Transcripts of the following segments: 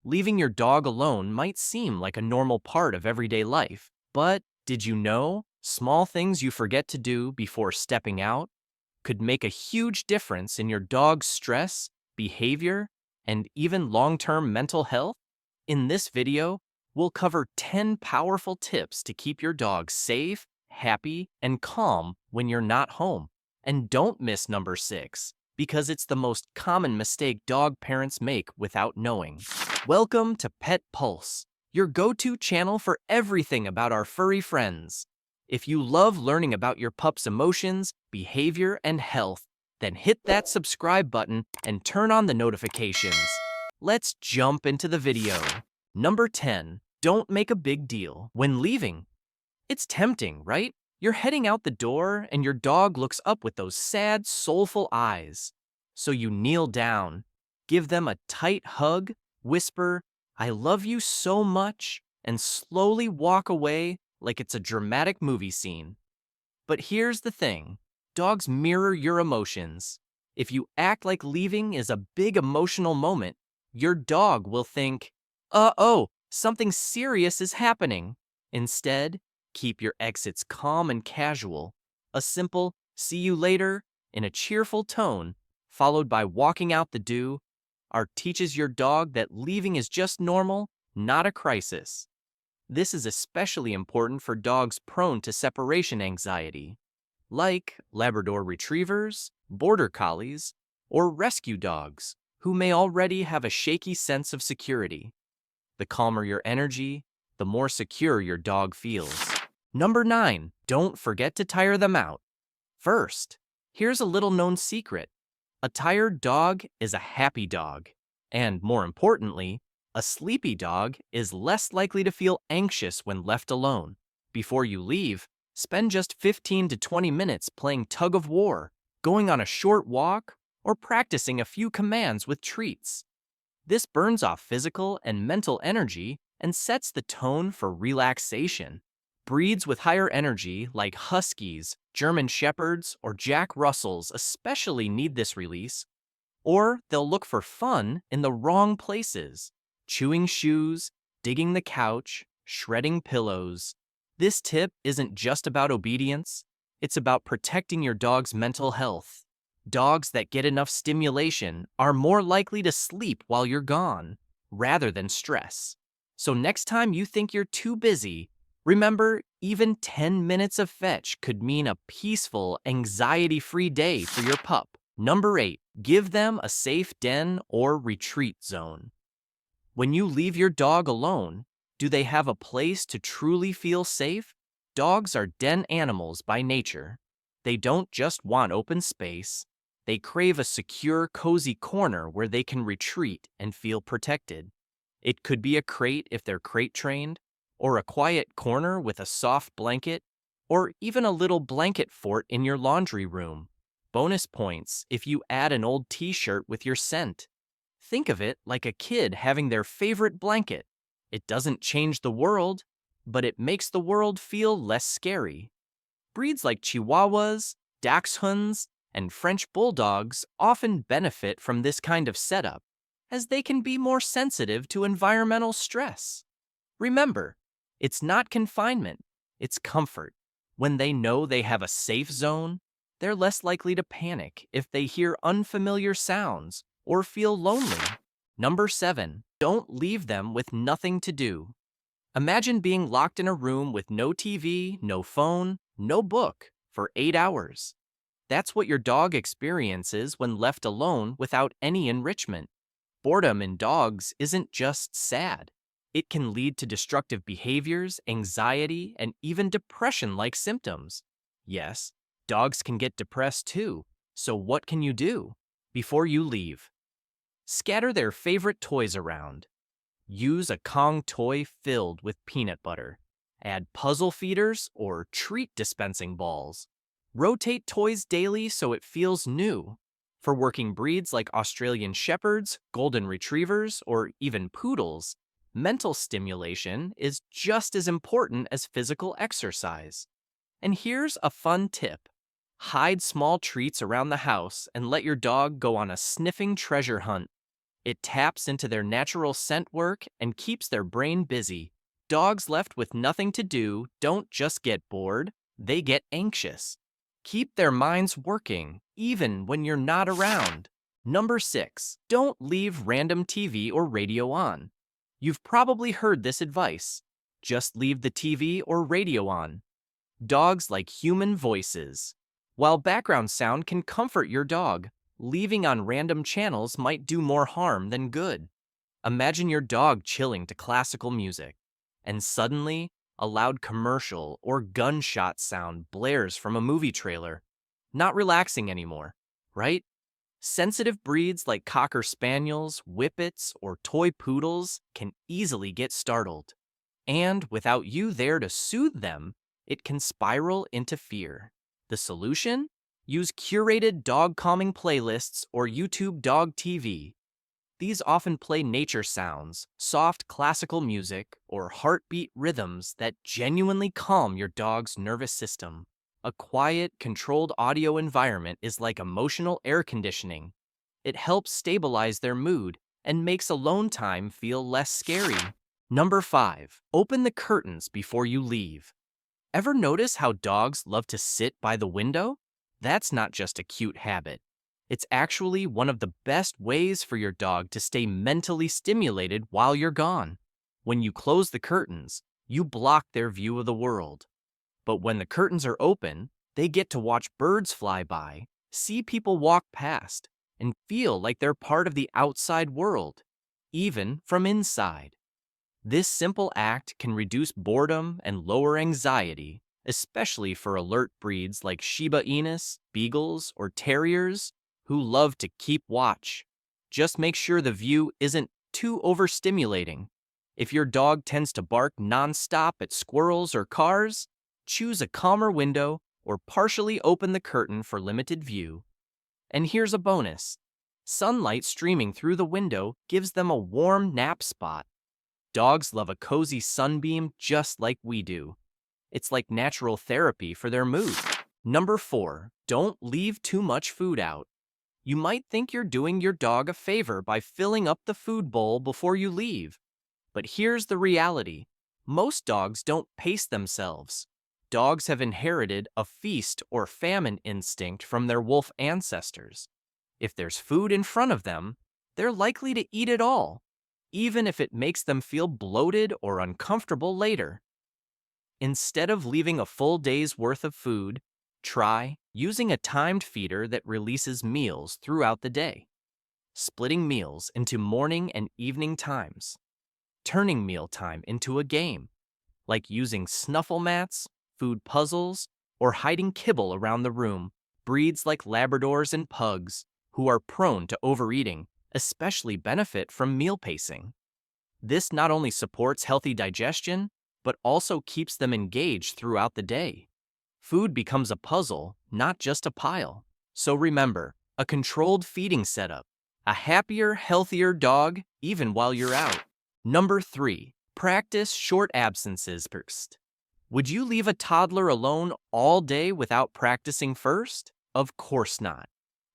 Leaving your dog alone might seem like a normal part of everyday life, but did you know small things you forget to do before stepping out could make a huge difference in your dog's stress, behavior, and even long-term mental health? In this video, we'll cover 10 powerful tips to keep your dog safe, happy, and calm when you're not home. And don't miss number 6, because it's the most common mistake dog parents make without knowing. Welcome to Pet Pulse, your go-to channel for everything about our furry friends. If you love learning about your pup's emotions, behavior, and health, then hit that subscribe button and turn on the notifications. Let's jump into the video. Number 10. Don't make a big deal when leaving. It's tempting, right? You're heading out the door and your dog looks up with those sad, soulful eyes. So you kneel down, give them a tight hug, whisper, "I love you so much," and slowly walk away like it's a dramatic movie scene. But here's the thing. Dogs mirror your emotions. If you act like leaving is a big emotional moment, your dog will think, "Uh-oh, something serious is happening." Instead, keep your exits calm and casual. A simple, "see you later," in a cheerful tone, followed by walking out the door, teaches your dog that leaving is just normal, not a crisis. This is especially important for dogs prone to separation anxiety, like Labrador Retrievers, Border Collies, or rescue dogs, who may already have a shaky sense of security. The calmer your energy, the more secure your dog feels. Number 9. Don't forget to tire them out. First, here's a little-known secret. A tired dog is a happy dog. And more importantly, a sleepy dog is less likely to feel anxious when left alone. Before you leave, spend just 15 to 20 minutes playing tug of war, going on a short walk, or practicing a few commands with treats. This burns off physical and mental energy and sets the tone for relaxation. Breeds with higher energy like Huskies, German Shepherds, or Jack Russells especially need this release, or they'll look for fun in the wrong places. Chewing shoes, digging the couch, shredding pillows. This tip isn't just about obedience, it's about protecting your dog's mental health. Dogs that get enough stimulation are more likely to sleep while you're gone, rather than stress. So next time you think you're too busy, remember, even 10 minutes of fetch could mean a peaceful, anxiety-free day for your pup. Number 8. Give them a safe den or retreat zone. When you leave your dog alone, do they have a place to truly feel safe? Dogs are den animals by nature. They don't just want open space. They crave a secure, cozy corner where they can retreat and feel protected. It could be a crate if they're crate trained, or a quiet corner with a soft blanket, or even a little blanket fort in your laundry room. Bonus points if you add an old t-shirt with your scent. Think of it like a kid having their favorite blanket. It doesn't change the world, but it makes the world feel less scary. Breeds like Chihuahuas, Dachshunds, and French Bulldogs often benefit from this kind of setup, as they can be more sensitive to environmental stress. Remember, it's not confinement, it's comfort. When they know they have a safe zone, they're less likely to panic if they hear unfamiliar sounds or feel lonely. Number 7. Don't leave them with nothing to do. Imagine being locked in a room with no TV, no phone, no book for 8 hours. That's what your dog experiences when left alone without any enrichment. Boredom in dogs isn't just sad. It can lead to destructive behaviors, anxiety, and even depression-like symptoms. Yes, dogs can get depressed too, so what can you do? Before you leave, scatter their favorite toys around. Use a Kong toy filled with peanut butter. Add puzzle feeders or treat dispensing balls. Rotate toys daily so it feels new. For working breeds like Australian Shepherds, Golden Retrievers, or even Poodles, mental stimulation is just as important as physical exercise. And here's a fun tip. Hide small treats around the house and let your dog go on a sniffing treasure hunt. It taps into their natural scent work and keeps their brain busy. Dogs left with nothing to do don't just get bored, they get anxious. Keep their minds working, even when you're not around. Number 6, don't leave random TV or radio on. You've probably heard this advice. Just leave the TV or radio on. Dogs like human voices. While background sound can comfort your dog, leaving on random channels might do more harm than good. Imagine your dog chilling to classical music, and suddenly, a loud commercial or gunshot sound blares from a movie trailer. Not relaxing anymore, right? Sensitive breeds like Cocker Spaniels, Whippets, or Toy Poodles can easily get startled. And without you there to soothe them, it can spiral into fear. The solution? Use curated dog calming playlists or YouTube Dog TV. These often play nature sounds, soft classical music, or heartbeat rhythms that genuinely calm your dog's nervous system. A quiet, controlled audio environment is like emotional air conditioning. It helps stabilize their mood and makes alone time feel less scary. Number 5, open the curtains before you leave. Ever notice how dogs love to sit by the window? That's not just a cute habit. It's actually one of the best ways for your dog to stay mentally stimulated while you're gone. When you close the curtains, you block their view of the world. But when the curtains are open, they get to watch birds fly by, see people walk past, and feel like they're part of the outside world, even from inside. This simple act can reduce boredom and lower anxiety, especially for alert breeds like Shiba Inus, Beagles, or Terriers who love to keep watch. Just make sure the view isn't too overstimulating. If your dog tends to bark nonstop at squirrels or cars, choose a calmer window or partially open the curtain for limited view. And here's a bonus. Sunlight streaming through the window gives them a warm nap spot. Dogs love a cozy sunbeam just like we do. It's like natural therapy for their mood. Number 4, don't leave too much food out. You might think you're doing your dog a favor by filling up the food bowl before you leave. But here's the reality. Most dogs don't pace themselves. Dogs have inherited a feast or famine instinct from their wolf ancestors. If there's food in front of them, they're likely to eat it all, even if it makes them feel bloated or uncomfortable later. Instead of leaving a full day's worth of food, try using a timed feeder that releases meals throughout the day. Splitting meals into morning and evening times. Turning mealtime into a game, like using snuffle mats, food puzzles, or hiding kibble around the room. Breeds like Labradors and Pugs, who are prone to overeating, especially benefit from meal pacing. This not only supports healthy digestion, but also keeps them engaged throughout the day. Food becomes a puzzle, not just a pile. So remember, a controlled feeding setup, a happier, healthier dog, even while you're out. Number 3, practice short absences first. Would you leave a toddler alone all day without practicing first? Of course not.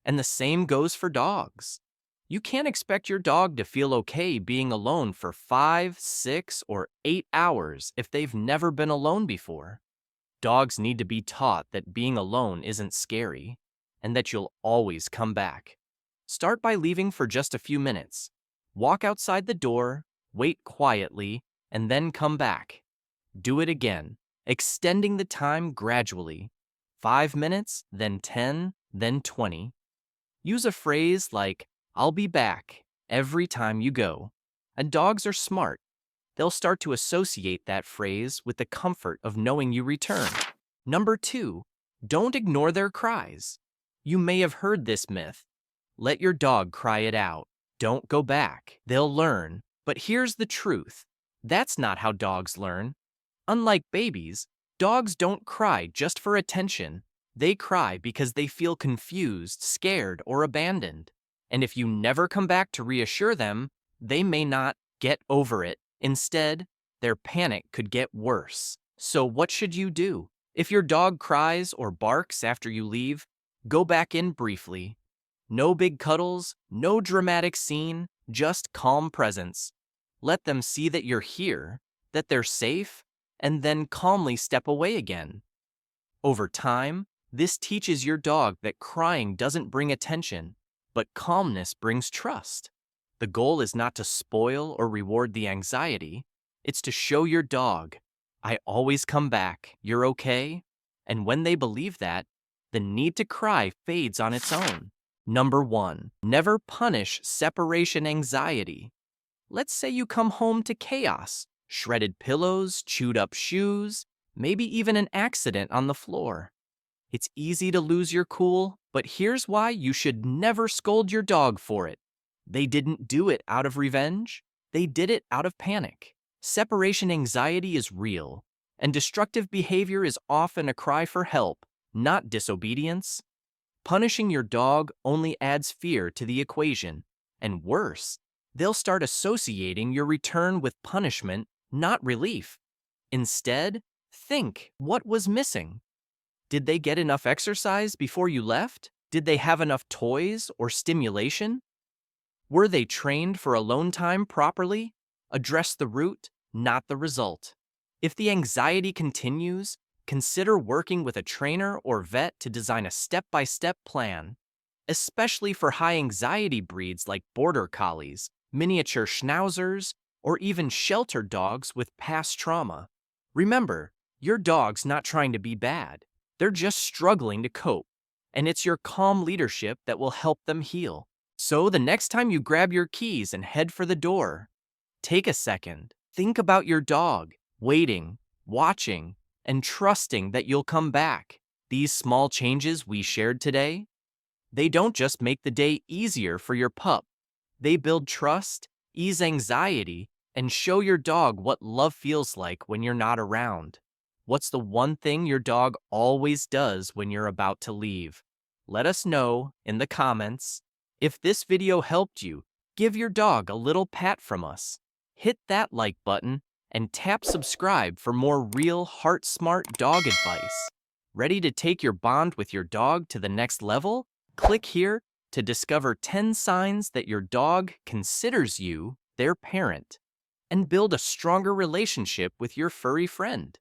And the same goes for dogs. You can't expect your dog to feel okay being alone for 5, 6, or 8 hours if they've never been alone before. Dogs need to be taught that being alone isn't scary, and that you'll always come back. Start by leaving for just a few minutes. Walk outside the door, wait quietly, and then come back. Do it again, extending the time gradually. 5 minutes, then 10, then 20. Use a phrase like, "I'll be back," every time you go. And dogs are smart. They'll start to associate that phrase with the comfort of knowing you return. Number 2, don't ignore their cries. You may have heard this myth. Let your dog cry it out. Don't go back. They'll learn. But here's the truth. That's not how dogs learn. Unlike babies, dogs don't cry just for attention. They cry because they feel confused, scared, or abandoned. And if you never come back to reassure them, they may not get over it. Instead, their panic could get worse. So what should you do? If your dog cries or barks after you leave, go back in briefly. No big cuddles, no dramatic scene, Just calm presence. Let them see that you're here, that they're safe, and then calmly step away again. Over time, this teaches your dog that crying doesn't bring attention, but calmness brings trust. The goal is not to spoil or reward the anxiety, it's to show your dog, I always come back, you're okay? And when they believe that, the need to cry fades on its own. Number 1. Never punish separation anxiety. Let's say you come home to chaos, shredded pillows, chewed up shoes, maybe even an accident on the floor. It's easy to lose your cool, but here's why you should never scold your dog for it. They didn't do it out of revenge, they did it out of panic. Separation anxiety is real, and destructive behavior is often a cry for help, not disobedience. Punishing your dog only adds fear to the equation, and worse, they'll start associating your return with punishment, not relief. Instead, think, what was missing? Did they get enough exercise before you left? Did they have enough toys or stimulation? Were they trained for alone time properly? Address the root, not the result. If the anxiety continues, consider working with a trainer or vet to design a step-by-step plan, especially for high-anxiety breeds like border collies, miniature schnauzers, or even shelter dogs with past trauma. Remember, your dog's not trying to be bad. They're just struggling to cope, and it's your calm leadership that will help them heal. So the next time you grab your keys and head for the door, take a second. Think about your dog, waiting, watching, and trusting that you'll come back. These small changes we shared today, they don't just make the day easier for your pup. They build trust, ease anxiety, and show your dog what love feels like when you're not around. What's the one thing your dog always does when you're about to leave? Let us know in the comments. If this video helped you, give your dog a little pat from us. Hit that like button and tap subscribe for more real heart-smart dog advice. Ready to take your bond with your dog to the next level? Click here to discover 10 signs that your dog considers you their parent and build a stronger relationship with your furry friend.